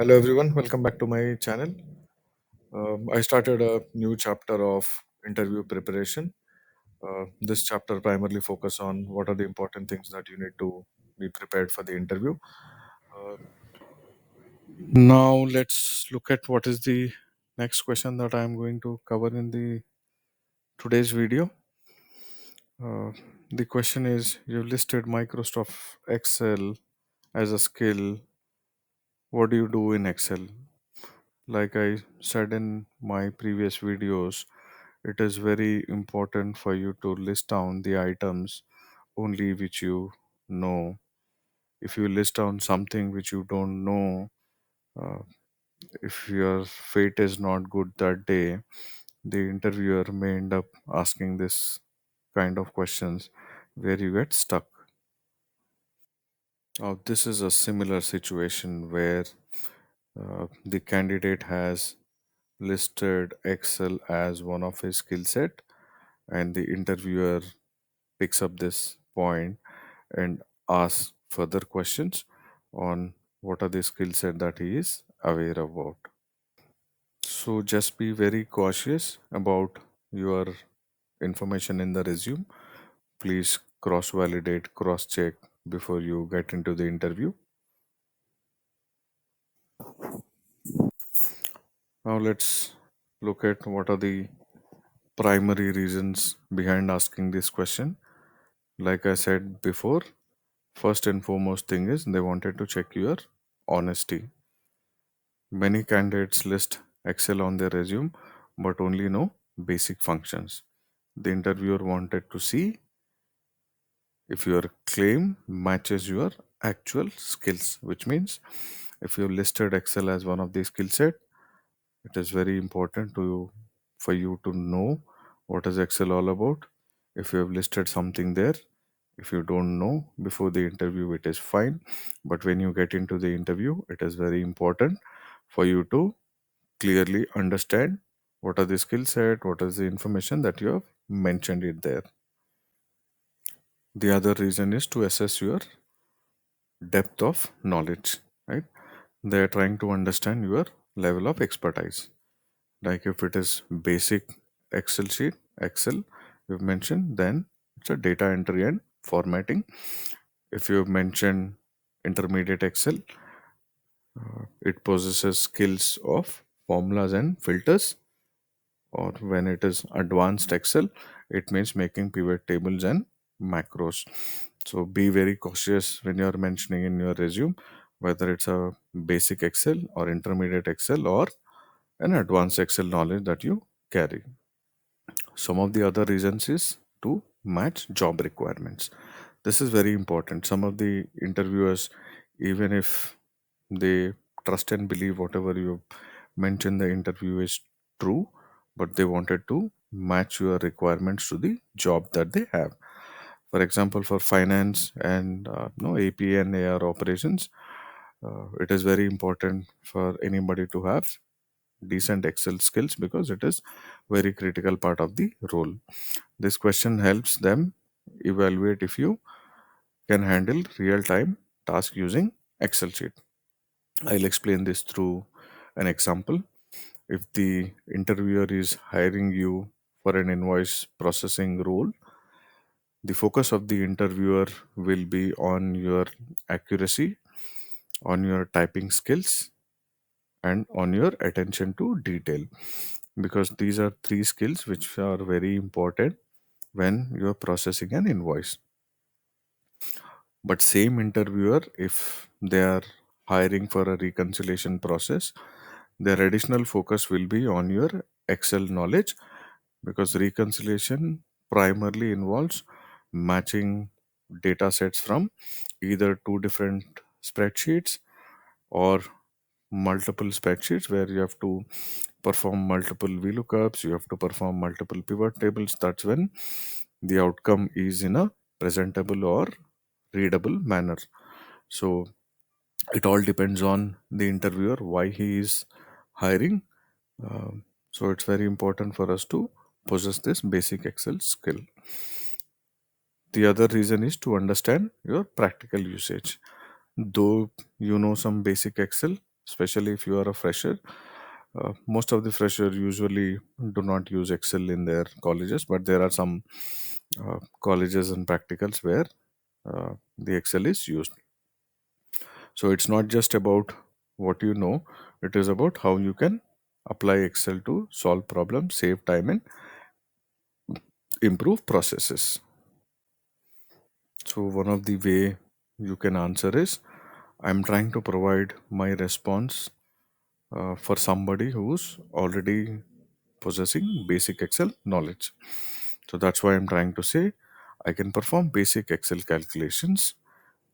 Hello everyone, welcome back to my channel. I started a new chapter of interview preparation. This chapter primarily focus on what are the important things that you need to be prepared for the interview. Uh, Now let's look at what is the next question that I am going to cover in the today's video. Uh, the question is: you listed Microsoft Excel as a skill. What do you do in Excel? Like I said in my previous videos, it is very important for you to list down the items only which you know. If you list down something which you don't know, uh, if your fate is not good that day, the interviewer may end up asking this kind of questions where you get stuck. Now, this is a similar situation where the candidate has listed Excel as one of his skill set, and the interviewer picks up this point and asks further questions on what are the skill set that he is aware about. So just be very cautious about your information in the resume. Please cross validate, cross check before you get into the interview. Now let's look at what are the primary reasons behind asking this question. Like I said before, first and foremost thing is they wanted to check your honesty. Many candidates list Excel on their resume but only know basic functions. The interviewer wanted to see if your claim matches your actual skills, which means if you listed Excel as one of the skill set, it is very important for you to know what is Excel all about. If you have listed something there, if you don't know before the interview, it is fine. But when you get into the interview, it is very important for you to clearly understand what are the skill set, what is the information that you have mentioned it there. The other reason is to assess your depth of knowledge, right? They are trying to understand your level of expertise. Like if it is basic Excel sheet, Excel you've mentioned, then it's a data entry and formatting. If you've mentioned intermediate Excel, it possesses skills of formulas and filters, or when it is advanced Excel, it means making pivot tables and macros. So be very cautious when you're mentioning in your resume whether it's a basic Excel or intermediate Excel or an advanced Excel knowledge that you carry. Some of the other reasons is to match job requirements. This is very important. Some of the interviewers, even if they trust and believe whatever you mentioned the interview is true, but they wanted to match your requirements to the job that they have. For example, for finance and no AP and AR operations, it is very important for anybody to have decent Excel skills because it is very critical part of the role. This question helps them evaluate if you can handle real time task using Excel sheet. I'll explain this through an example. If the interviewer is hiring you for an invoice processing role, the focus of the interviewer will be on your accuracy, on your typing skills, and on your attention to detail, because these are three skills which are very important when you are processing an invoice. But same interviewer, if they are hiring for a reconciliation process, their additional focus will be on your Excel knowledge, because reconciliation primarily involves matching data sets from either two different spreadsheets or multiple spreadsheets where you have to perform multiple VLOOKUPs, you have to perform multiple pivot tables. That's when the outcome is in a presentable or readable manner. So it all depends on the interviewer why he is hiring. So it's very important for us to possess this basic Excel skill. The other reason is to understand your practical usage. Though you know some basic Excel, especially if you are a fresher. Most of the fresher usually do not use Excel in their colleges, but there are some colleges and practicals where the Excel is used. So it's not just about what you know, it is about how you can apply Excel to solve problems, save time, and improve processes. So one of the way you can answer is, I'm trying to provide my response for somebody who's already possessing basic Excel knowledge. So that's why I'm trying to say I can perform basic Excel calculations,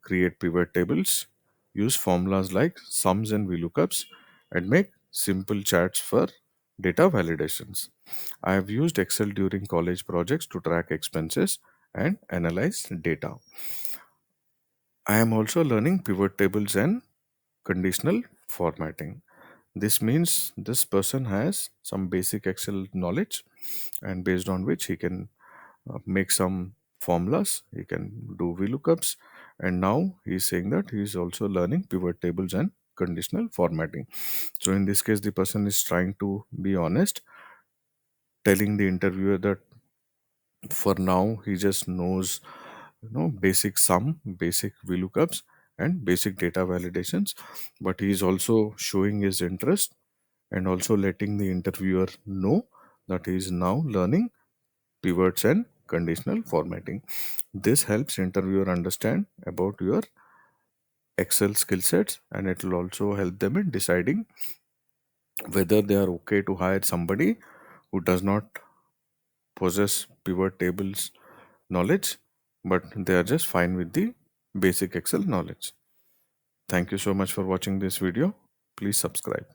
create pivot tables, use formulas like sums and VLOOKUPs, and make simple charts for data validations. I have used Excel during college projects to track expenses and analyze data. I am also learning pivot tables and conditional formatting. This means this person has some basic Excel knowledge, and based on which he can make some formulas, he can do VLOOKUPs, and now he's saying that he's also learning pivot tables and conditional formatting. So in this case, the person is trying to be honest, telling the interviewer that for now he just knows basic sum, basic VLOOKUPs, and basic data validations, but he is also showing his interest and also letting the interviewer know that he is now learning pivots and conditional formatting. This helps interviewer understand about your Excel skill sets, and it will also help them in deciding whether they are okay to hire somebody who does not possess pivot tables knowledge, but they are just fine with the basic Excel knowledge. Thank you so much for watching this video. Please subscribe.